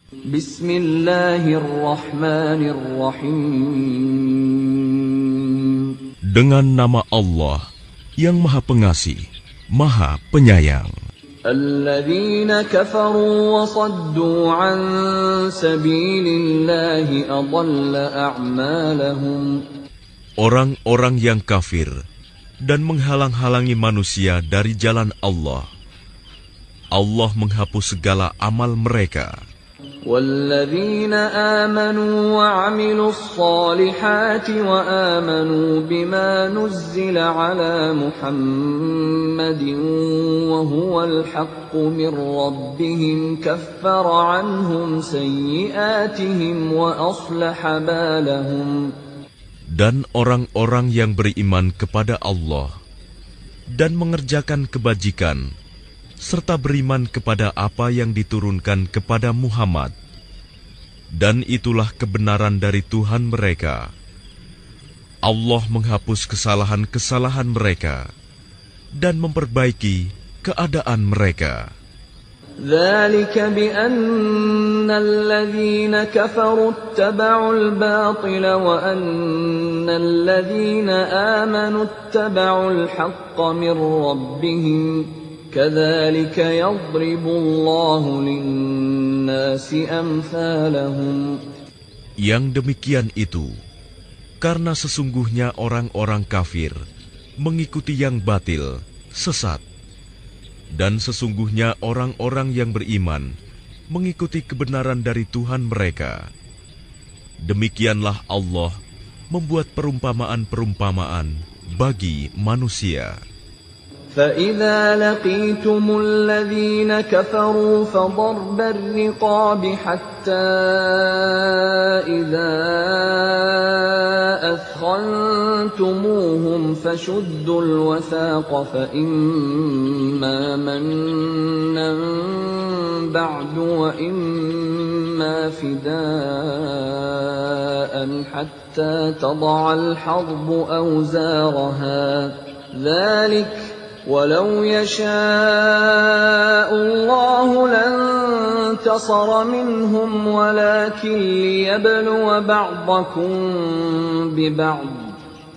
Bismillahirrahmanirrahim. Dengan nama Allah yang Maha Pengasih, Maha Penyayang. Alladzina kafaru wa saddu an sabilillahi adalla a'malahum. Orang-orang yang kafir dan menghalang-halangi manusia dari jalan Allah, Allah menghapus segala amal mereka. وَالَّذِينَ آمَنُوا وَعَمِلُوا الصَّالِحَاتِ وَآمَنُوا بِمَا نُزِّلَ عَلَى مُحَمَّدٍ وَهُوَ الْحَقُّ مِنْ رَبِّهِمْ كَفَّرَ عَنْهُمْ سَيِّئَاتِهِمْ وَأَصْلَحَ بَالَهُمْ. Dan orang-orang yang beriman kepada Allah dan mengerjakan kebajikan, serta beriman kepada apa yang diturunkan kepada Muhammad, dan itulah kebenaran dari Tuhan mereka. Allah menghapus kesalahan-kesalahan mereka dan memperbaiki keadaan mereka. ذَلِكَ بِأَنَّ الَّذِينَ كَفَرُوا اتَّبَعُوا الْبَاطِلَ وَأَنَّ الَّذِينَ آمَنُوا اتَّبَعُوا الْحَقَّ مِنْ رَبِّهِمْ كَذَلِكَ يَضْرِبُ اللَّهُ لِلنَّاسِ أَمْثَالَهُمْ. Yang demikian itu, karena sesungguhnya orang-orang kafir mengikuti yang batil, sesat. Dan sesungguhnya orang-orang yang beriman mengikuti kebenaran dari Tuhan mereka. Demikianlah Allah membuat perumpamaan-perumpamaan bagi manusia. فَإِذَا لَقِيتُمُ الَّذِينَ كَفَرُوا فَضَرْبَ الرِّقَابِ حَتَّى إِذَا أَثْخَنْتُمُوهُمْ فَشُدُّوا الْوَثَاقَ فَإِمَّا مَنًّا بَعْدُ وَإِمَّا فِدَاءً حَتَّى تَضَعَ الْحَرْبُ أَوْزَارَهَا ذَلِكَ وَلَوْ يَشَاءُ اللَّهُ لَانتَصَرَ مِنْهُمْ وَلَكِنْ لِيَبْلُوَ بَعْضَكُمْ بِبَعْضٍ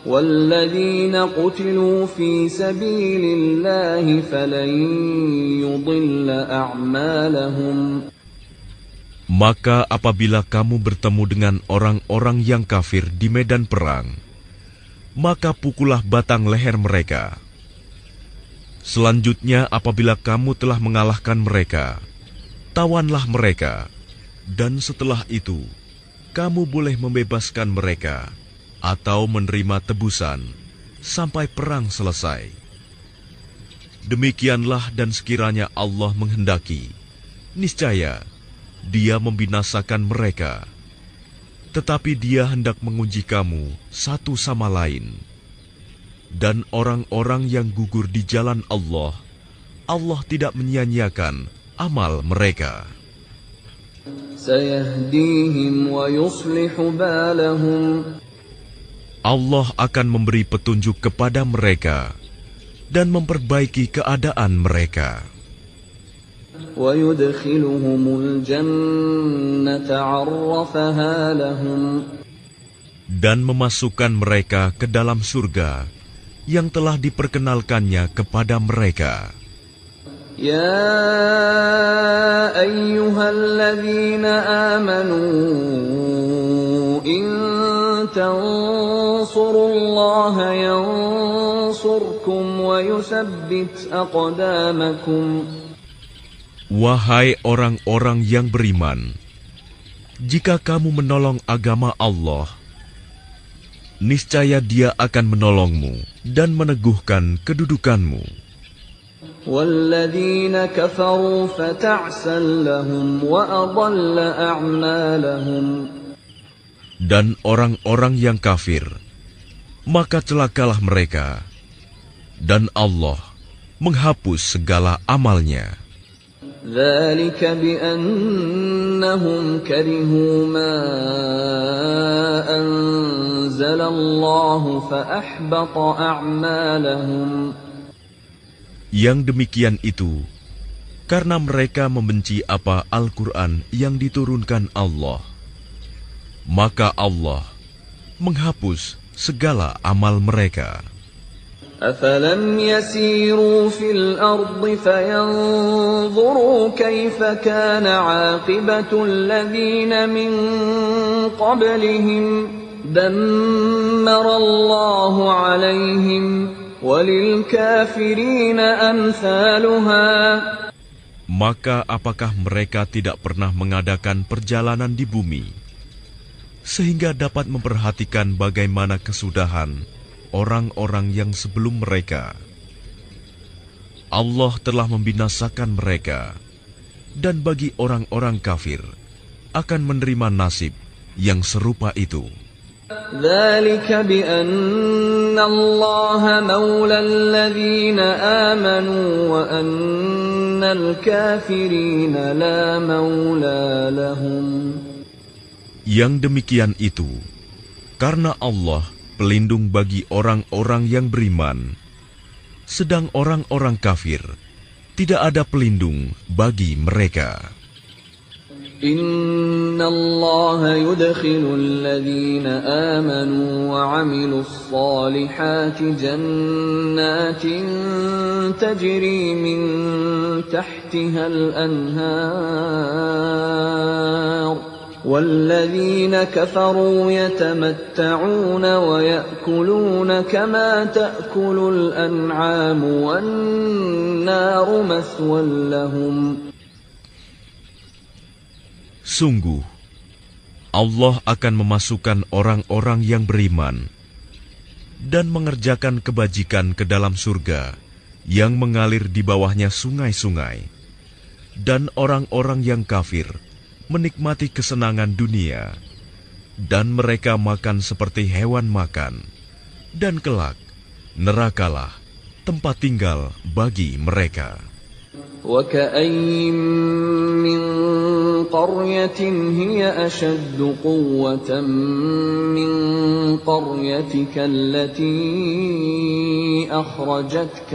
وَالَّذِينَ قُتِلُوا فِي سَبِيلِ اللَّهِ فَلَنْ يُضِلَّ أَعْمَالَهُمْ. Maka apabila kamu bertemu dengan orang-orang yang kafir di medan perang, maka pukullah batang leher mereka. Selanjutnya apabila kamu telah mengalahkan mereka, tawanlah mereka, dan setelah itu kamu boleh membebaskan mereka atau menerima tebusan sampai perang selesai. Demikianlah, dan sekiranya Allah menghendaki, niscaya Dia membinasakan mereka, tetapi Dia hendak menguji kamu satu sama lain. Dan orang-orang yang gugur di jalan Allah, Allah tidak menyia-nyiakan amal mereka. سَيَهْدِيهِمْ وَيُصْلِحُ بَالَهُمْ. Allah akan memberi petunjuk kepada mereka dan memperbaiki keadaan mereka. وَيُدْخِلُهُمُ الْجَنَّةَ عَرَّفَهَا لَهُمْ. Dan memasukkan mereka ke dalam surga yang telah diperkenalkannya kepada mereka. يَا أَيُّهَا الَّذِينَ آمَنُوا إِن تَنصُرُوا اللَّهَ يَنصُرْكُمْ وَيُثَبِّتْ أَقْدَامَكُمْ. Wahai orang-orang yang beriman, jika kamu menolong agama Allah, niscaya Dia akan menolongmu dan meneguhkan kedudukanmu. وَالَّذِينَ كَفَرُوا فَتَعْسًا لَهُمْ وَأَضَلَّ أَعْمَالَهُمْ. Dan orang-orang yang kafir, maka celakalah mereka, dan Allah menghapus segala amalnya. ذَلِكَ بِأَنَّهُمْ كَرِهُوا مَا أَنزَلَ اللَّهُ' karena mereka membenci apa Al-Quran yang diturunkan Allah. Maka Allah menghapus segala amal mereka. أفلم يسيروا في الأرض فينظروا كيف كان عاقبة الذين من قبلهم دمر الله عليهم وللكافرين أمثالها. Maka apakah mereka tidak pernah mengadakan perjalanan di bumi, sehingga dapat memperhatikan bagaimana kesudahan orang-orang yang sebelum mereka? Allah telah membinasakan mereka, dan bagi orang-orang kafir akan menerima nasib yang serupa itu. ذلك بأن الله مولى الذين آمنوا وأن الكافرين لا مولى لهم. Yang demikian itu karena Allah pelindung bagi orang-orang yang beriman, sedang orang-orang kafir tidak ada pelindung bagi mereka. Inna Allah yudkhilu alladhina amanu wa 'amilus salihati jannatin tajri min tahtiha al-anhar. والذين كفروا يتمتعون ويأكلون كما تأكل الأنعام والنار مثوى لهم. Sungguh, Allah akan memasukkan orang-orang yang beriman dan mengerjakan kebajikan ke dalam surga yang mengalir di bawahnya sungai-sungai, dan orang-orang yang kafir menikmati kesenangan dunia, dan mereka makan seperti hewan makan, dan kelak nerakalah tempat tinggal bagi mereka. وَكَأَيِّن مِّن قَرْيَةٍ هِيَ أَشَدُّ قُوَّةً مِّن قَرْيَتِكَ الَّتِي أَخْرَجَتْكَ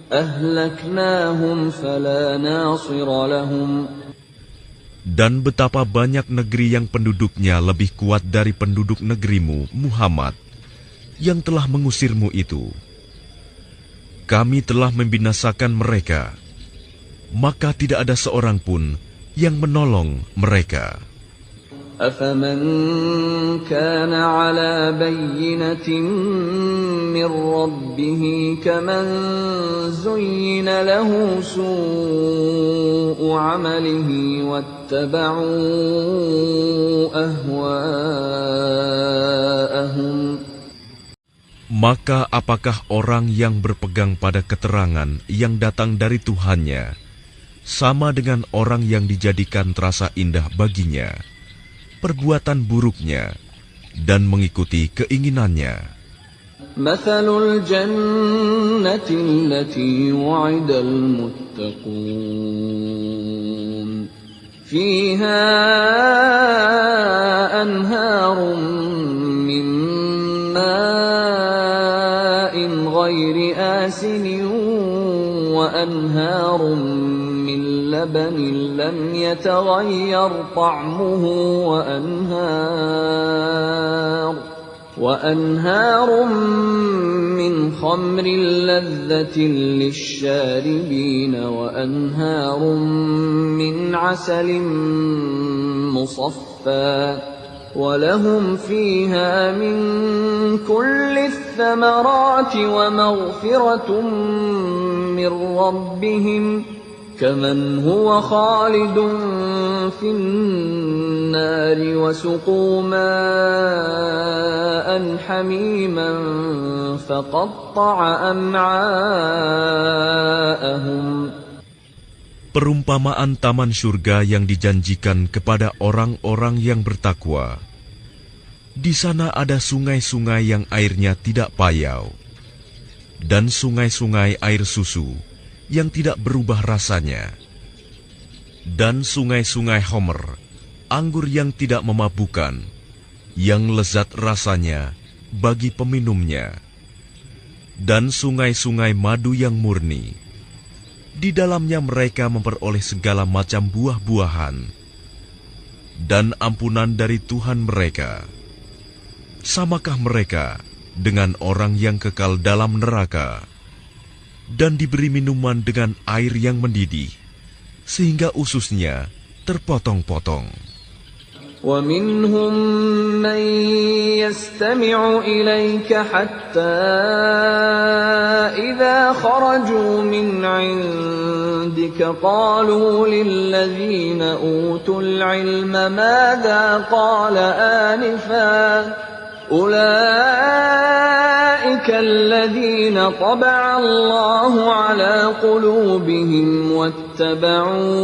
أهلكناهم فلا ناصر لهم. Dan betapa banyak negeri yang penduduknya lebih kuat dari penduduk negerimu, Muhammad, yang telah mengusirmu itu. Kami telah membinasakan mereka, maka tidak ada seorang pun yang menolong mereka. أَفَمَنْ كَانَ عَلَى بَيِّنَةٍ مِّن رَّبِّهِ كَمَنْ زُيِّنَ لَهُ سُوءُ عَمَلِهِ وَاتَّبَعُوا أَهْوَاءَهُمْ. Maka apakah orang yang berpegang pada keterangan yang datang dari Tuhannya sama dengan orang yang dijadikan terasa indah baginya perbuatan buruknya dan mengikuti keinginannya? مثل الجنة التي وعد المتقون فيها أنهار من ماء غير آسن وأنهار من لبن لم يتغير طعمه وأنهار من خمر لذة للشاربين وأنهار من عسل مصفى ولهم فيها من كل الثمرات ومغفرة من ربهم كمن هو خالد في النار وسقوا ماء حميما فقطع أمعاءهم. Perumpamaan taman surga yang dijanjikan kepada orang-orang yang bertakwa. Di sana ada sungai-sungai yang airnya tidak payau, dan sungai-sungai air susu yang tidak berubah rasanya, dan sungai-sungai homer, anggur yang tidak memabukkan, yang lezat rasanya bagi peminumnya, dan sungai-sungai madu yang murni, Di dalamnya mereka memperoleh segala macam buah-buahan dan ampunan dari Tuhan mereka. Samakah mereka dengan orang yang kekal dalam neraka dan diberi minuman dengan air yang mendidih, sehingga ususnya terpotong-potong? وَمِنْهُمْ مَنْ يَسْتَمِعُ إِلَيْكَ حَتَّى إِذَا خَرَجُوا مِنْ عِنْدِكَ قَالُوا لِلَّذِينَ أُوتُوا الْعِلْمَ مَاذَا قَالَ آنِفًا أُولَئِكَ الَّذِينَ طَبَعَ اللَّهُ عَلَى قُلُوبِهِمْ وَاتَّبَعُوا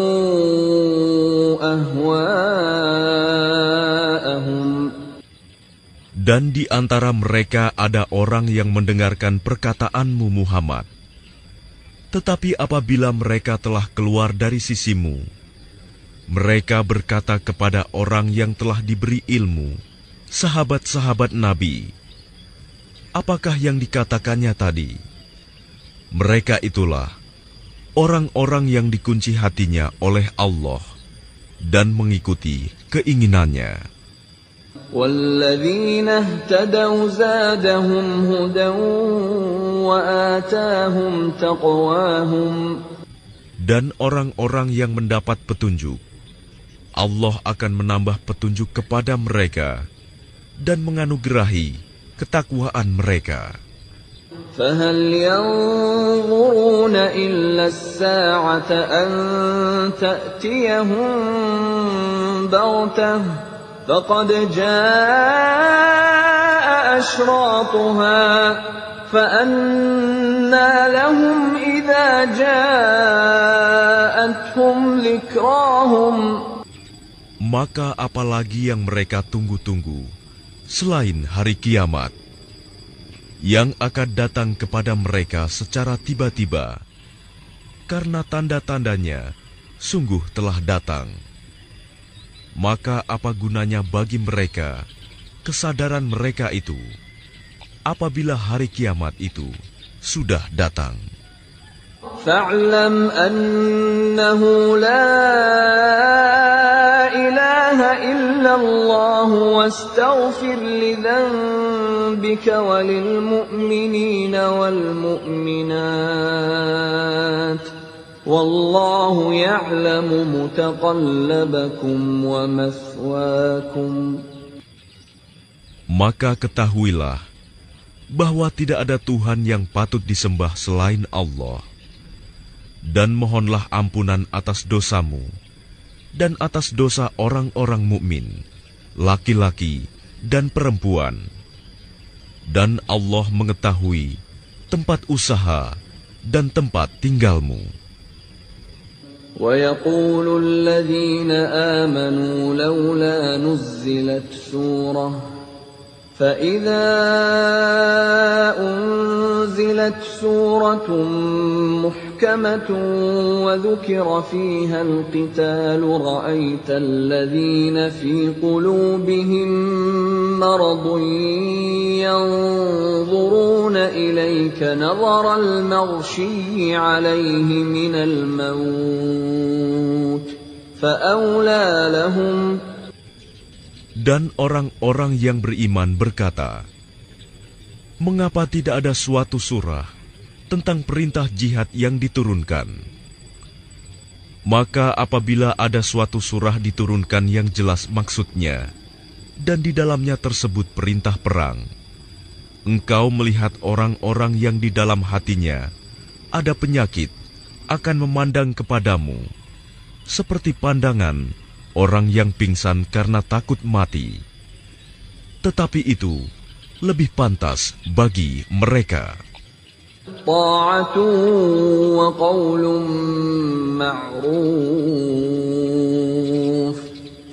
أَهْوَاءَهُمْ. Dan di antara mereka ada orang yang mendengarkan perkataanmu Muhammad. Tetapi apabila mereka telah keluar dari sisimu, mereka berkata kepada orang yang telah diberi ilmu, sahabat-sahabat Nabi, apakah yang dikatakannya tadi? Mereka itulah orang-orang yang dikunci hatinya oleh Allah dan mengikuti keinginannya. وَالَّذِينَ اهْتَدَوْا زَادَهُمْ هُدًى وَآتَاهُمْ تَقْوَاهُمْ. Dan orang-orang yang mendapat petunjuk, Allah akan menambah petunjuk kepada mereka dan menganugerahi ketakwaan mereka. فَهَلْ يَنظُرُونَ إِلَّا السَّاعَةَ أَن تَأْتِيَهُم بَغْتَةً فَقَدْ جَاءَ أَشْرَاطُهَا فَأَنَّى لَهُمْ إِذَا جَاءَتْهُمْ ذِكْرَاهُمْ. Maka apalagi yang mereka tunggu-tunggu selain hari kiamat yang akan datang kepada mereka secara tiba-tiba, karena tanda-tandanya sungguh telah datang. Maka apa gunanya bagi mereka kesadaran mereka itu apabila hari kiamat itu sudah datang? فَاعْلَمْ أَنَّهُ لَا إِلَهَ إِلَّا اللَّهُ وَاسْتَغْفِرْ لِذَنبِكَ وَلِلْمُؤْمِنِينَ وَالْمُؤْمِنَاتِ وَاللَّهُ يَعْلَمُ مُتَقَلَّبَكُمْ وَمَثْوَاكُمْ. Maka ketahuilah bahwa tidak ada Tuhan yang patut disembah selain Allah. Dan mohonlah ampunan atas dosamu dan atas dosa orang-orang mukmin, laki-laki dan perempuan. Dan Allah mengetahui tempat usaha dan tempat tinggalmu. وَيَقُولُ الَّذِينَ آمَنُوا لَوْلَا نُزِّلَتْ سُورَةٌ فَإِذَا أُنزِلَتْ سُورَةٌ مُحْكَمَةٌ وَذُكِرَ فِيهَا الْقِتَالُ رَأَيْتَ الَّذِينَ فِي قُلُوبِهِم مَّرَضٌ يَنظُرُونَ إِلَيْكَ نَظَرَ الْمَغْشِيِّ عَلَيْهِ مِنَ الْمَوْتِ فَأَوْلَىٰ لَهُمْ. Dan orang-orang yang beriman berkata, mengapa tidak ada suatu surah tentang perintah jihad yang diturunkan? Maka apabila ada suatu surah diturunkan yang jelas maksudnya, dan di dalamnya tersebut perintah perang, engkau melihat orang-orang yang di dalam hatinya ada penyakit akan memandang kepadamu, seperti pandangan orang yang pingsan karena takut mati. Tetapi itu lebih pantas bagi mereka. Ta'atun wa qawlun ma'ruf.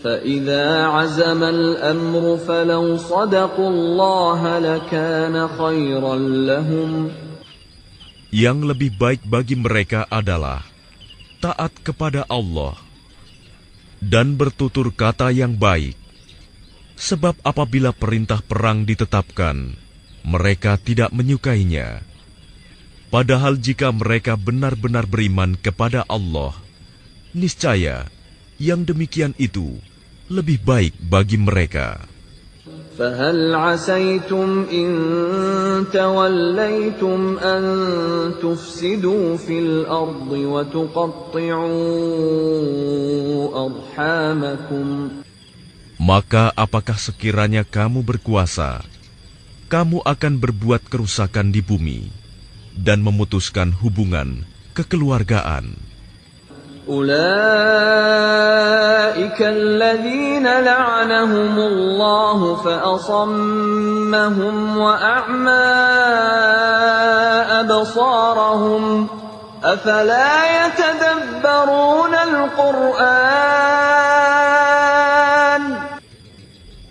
Fa-idha 'azama al-amru falaw sadaqu Allah lakana khairan lahum. Yang lebih baik bagi mereka adalah taat kepada Allah dan bertutur kata yang baik. Sebab apabila perintah perang ditetapkan, mereka tidak menyukainya. Padahal jika mereka benar-benar beriman kepada Allah, niscaya yang demikian itu lebih baik bagi mereka. فَهَلْ عَسَيْتُمْ إِن تَوَلَّيْتُمْ أَن تُفْسِدُوا فِي الْأَرْضِ وَتُقَطِّعُوا أَرْحَامَكُمْ. Maka apakah sekiranya kamu berkuasa, kamu akan berbuat kerusakan di bumi dan memutuskan hubungan kekeluargaan. أُولَئِكَ الَّذِينَ لَعَنَهُمُ اللَّهُ فَأَصَمَّهُمْ وَأَعْمَى أَبْصَارَهُمْ أَفَلَا يَتَدَبَّرُونَ الْقُرْآنَ.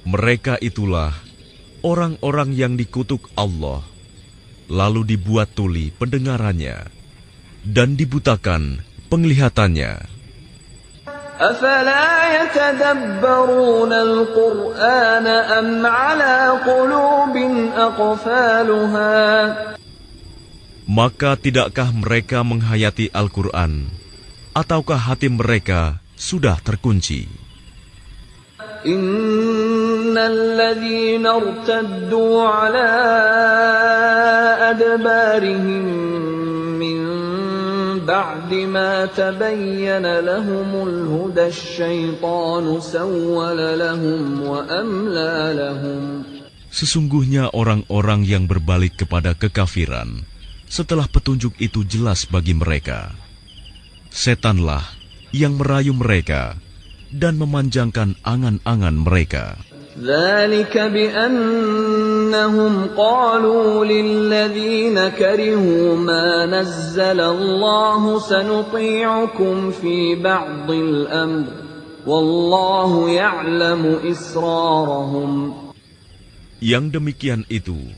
Mereka itulah orang-orang yang dikutuk Allah, lalu dibuat tuli pendengarannya dan dibutakan penglihatannya. أَفَلَا يَتَدَبَّرُونَ الْقُرْآنَ أَمْ عَلَى قُلُوبٍ أَقْفَالُهَا. Maka tidakkah mereka menghayati Al-Quran, ataukah hati mereka sudah terkunci? إِنَّ الَّذِينَ ارْتَدُّوا عَلَى أَدْبَارِهِمْ مِنْ بَعْدِ مَا تَبَيَّنَ لَهُمُ الْهُدَى الشَّيْطَانُ سَوَّلَ لَهُمْ وَأَمْلَى لَهُمْ. Sesungguhnya orang-orang yang berbalik kepada kekafiran setelah petunjuk itu jelas bagi mereka, setanlah yang merayu mereka dan memanjangkan angan-angan mereka. ذَلِكَ بِأَنَّهُمْ قَالُوا لِلَّذِينَ كَرِهُوا مَا نَزَّلَ اللَّهُ سَنُطِيعُكُمْ فِي بَعْضِ الْأَمْرِ وَاللَّهُ يَعْلَمُ إِسْرَارَهُمْ. Yang demikian itu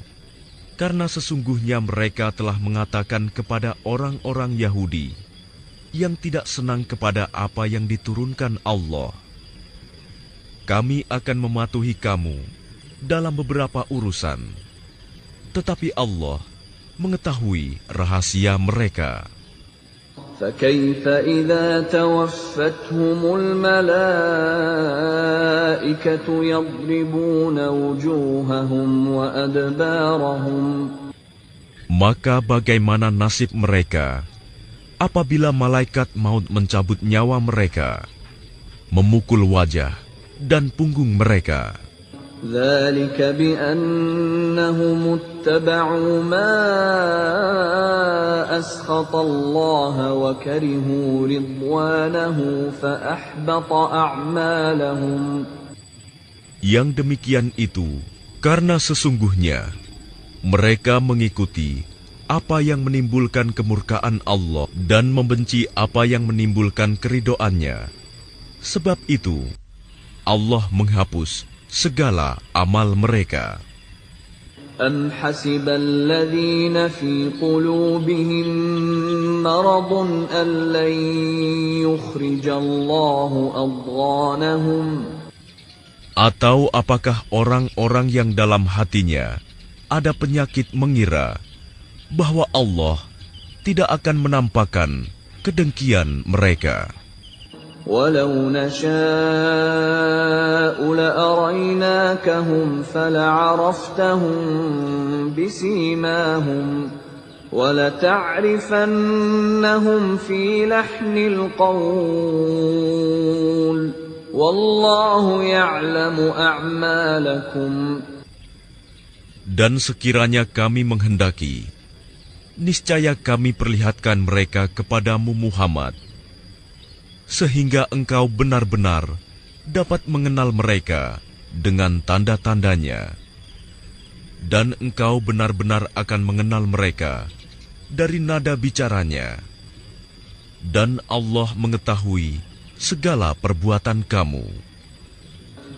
karena sesungguhnya mereka telah mengatakan kepada orang-orang Yahudi yang tidak senang kepada apa yang diturunkan Allah, kami akan mematuhi kamu dalam beberapa urusan, tetapi Allah mengetahui rahasia mereka. فَكَيْفَ إِذَا تَوَفَّتْهُمُ الْمَلَائِكَةُ يَضْرِبُونَ وُجُوهَهُمْ وَأَدْبَارَهُمْ. Maka bagaimana nasib mereka apabila malaikat maut mencabut nyawa mereka, memukul wajah dan punggung mereka? ذَلِكَ بِأَنَّهُمُ اتَّبَعُوا مَا أَسْخَطَ اللَّهَ وَكَرِهُوا رِضْوَانَهُ فَأَحْبَطَ أَعْمَالَهُمْ. Yang demikian itu karena sesungguhnya mereka mengikuti apa yang menimbulkan kemurkaan Allah dan membenci apa yang menimbulkan keridhoannya. Sebab itu Allah menghapus segala amal mereka. أَمْ حَسِبَ الَّذِينَ فِي قُلُوبِهِم مَّرَضٌ أَن لَّن يُخْرِجَ اللَّهُ أَضْغَانَهُمْ. Atau apakah orang-orang yang dalam hatinya ada penyakit mengira bahwa Allah tidak akan menampakkan kedengkian mereka? وَلَوْ نَشَاءُ لَأَرَيْنَاكَهُمْ فَلَعَرَفْتَهُم بِسِيمَاهُمْ وَلَتَعْرِفَنَّهُمْ فِي لَحْنِ الْقَوْلِ وَاللَّهُ يَعْلَمُ أَعْمَالَكُمْ. Dan sekiranya kami menghendaki, niscaya kami perlihatkan mereka kepadamu Muhammad, sehingga engkau benar-benar dapat mengenal mereka dengan tanda-tandanya. Dan engkau benar-benar akan mengenal mereka dari nada bicaranya. Dan Allah mengetahui segala perbuatan kamu.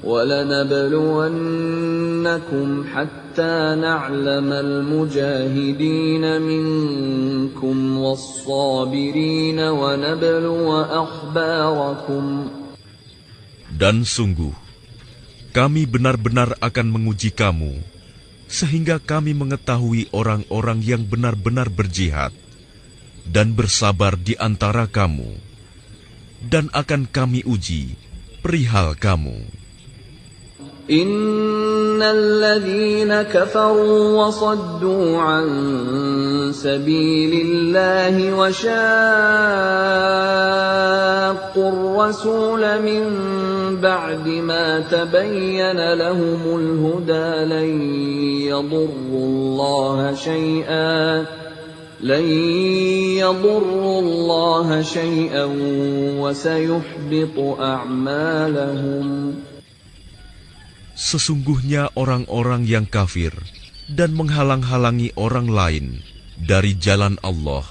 وَلَنَبْلُوَنَّكُمْ حَتَّى نَعْلَمَ الْمُجَاهِدِينَ مِنكُمْ وَالصَّابِرِينَ وَنَبْلُوَ أَخْبَارَكُمْ. Dan sungguh, kami benar-benar akan menguji kamu sehingga kami mengetahui orang-orang yang benar-benar berjihad dan bersabar di antara kamu, dan akan kami uji perihal kamu. Innal ladzina kafaru wa saddu an sabilillahi wa shaqqur rasula min ba'di ma tabayyana lahumul huda lan yadurrullaha shay'an wa sayuhbitu a'malahum. Sesungguhnya orang-orang yang kafir dan menghalang-halangi orang lain dari jalan Allah,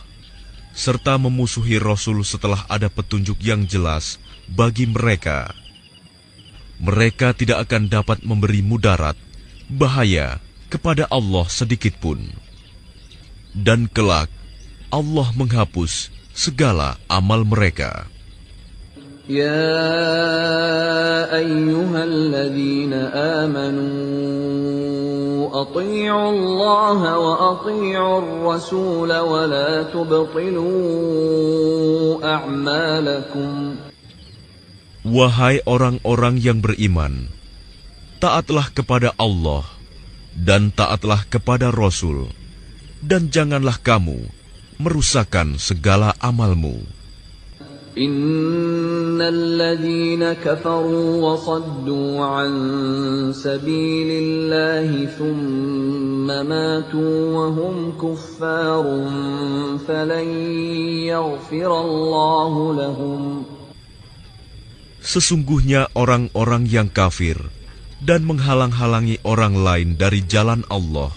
serta memusuhi Rasul setelah ada petunjuk yang jelas bagi mereka, mereka tidak akan dapat memberi mudarat, bahaya kepada Allah sedikitpun. Dan kelak, Allah menghapus segala amal mereka. يا أيها الذين آمنوا أطيعوا الله وأطيعوا الرسول ولا تبطلوا أعمالكم. Wahai orang-orang yang beriman, taatlah kepada Allah dan taatlah kepada Rasul, dan janganlah kamu merusakkan segala amalmu. Innal ladzina kafaru wa saddu an sabilillahi thumma matu wa hum kuffarun falan yaghfirallahu lahum. Sesungguhnya orang-orang yang kafir dan menghalang-halangi orang lain dari jalan Allah,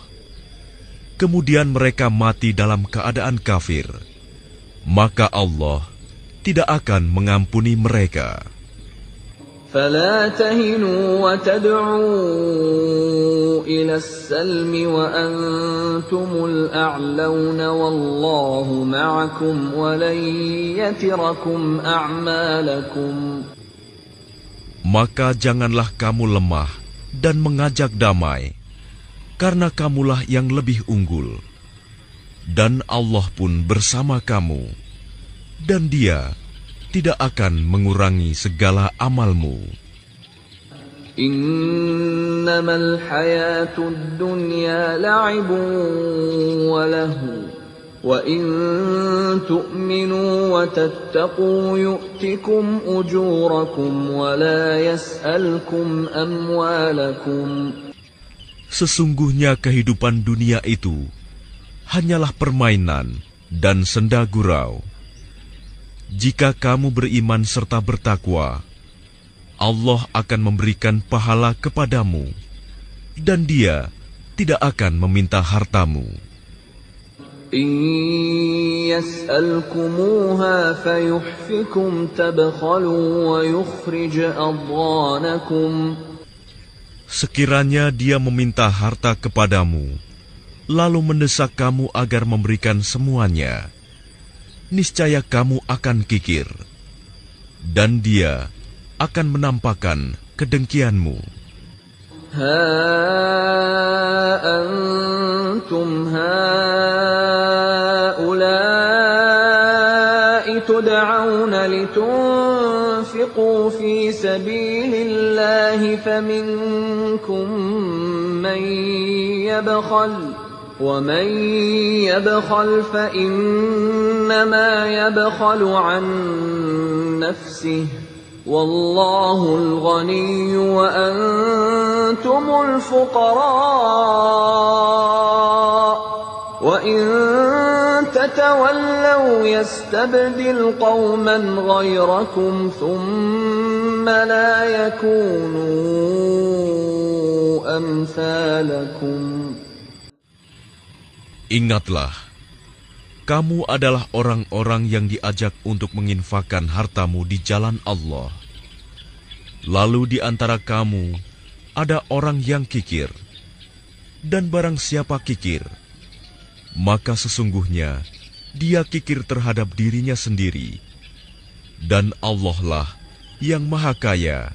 kemudian mereka mati dalam keadaan kafir, maka Allah tidak akan mengampuni mereka. فَلَا تَهِنُوا وَتَدْعُوا إِلَى السَّلْمِ وَأَنْتُمُ الْأَعْلَوْنَ وَاللَّهُ مَعَكُمْ وَلَنْ يَتِرَكُمْ أَعْمَالَكُمْ. Maka janganlah kamu lemah dan mengajak damai, karena kamulah yang lebih unggul, dan Allah pun bersama kamu, dan Dia tidak akan mengurangi segala amalmu. Innamal hayatud dunya la'ibun wa lahu wa in tu'minu wa tattaqu yu'tikum ujurakum wa la yas'alkum amwalakum. Sesungguhnya kehidupan dunia itu hanyalah permainan dan senda gurau. Jika kamu beriman serta bertakwa, Allah akan memberikan pahala kepadamu, dan Dia tidak akan meminta hartamu. In yas'alkumuha fayuhfikum tabkhalu wa yukhrij adghanakum. Sekiranya Dia meminta harta kepadamu, lalu mendesak kamu agar memberikan semuanya, niscaya kamu akan kikir, dan Dia akan menampakkan kedengkianmu. Ha antum haula'i tud'auna litunfiqu fi sabilillahi faminkum man yabkhal وَمَنْ يَبْخَلْ فَإِنَّمَا يَبْخَلُ عَنْ نَفْسِهِ وَاللَّهُ الْغَنِيُّ وَأَنْتُمُ الْفُقَرَاءُ وَإِنْ تَتَوَلَّوْا يَسْتَبْدِلْ قَوْمًا غَيْرَكُمْ ثُمَّ لَا يَكُونُوا أَمْثَالَكُمْ. Ingatlah, kamu adalah orang-orang yang diajak untuk menginfakkan hartamu di jalan Allah. Lalu di antara kamu ada orang yang kikir, dan barang siapa kikir, maka sesungguhnya dia kikir terhadap dirinya sendiri, dan Allah lah yang Maha Kaya,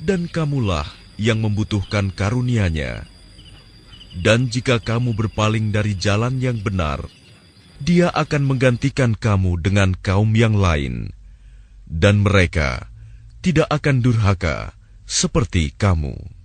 dan kamulah yang membutuhkan karunia-Nya. Dan jika kamu berpaling dari jalan yang benar, Dia akan menggantikan kamu dengan kaum yang lain, dan mereka tidak akan durhaka seperti kamu.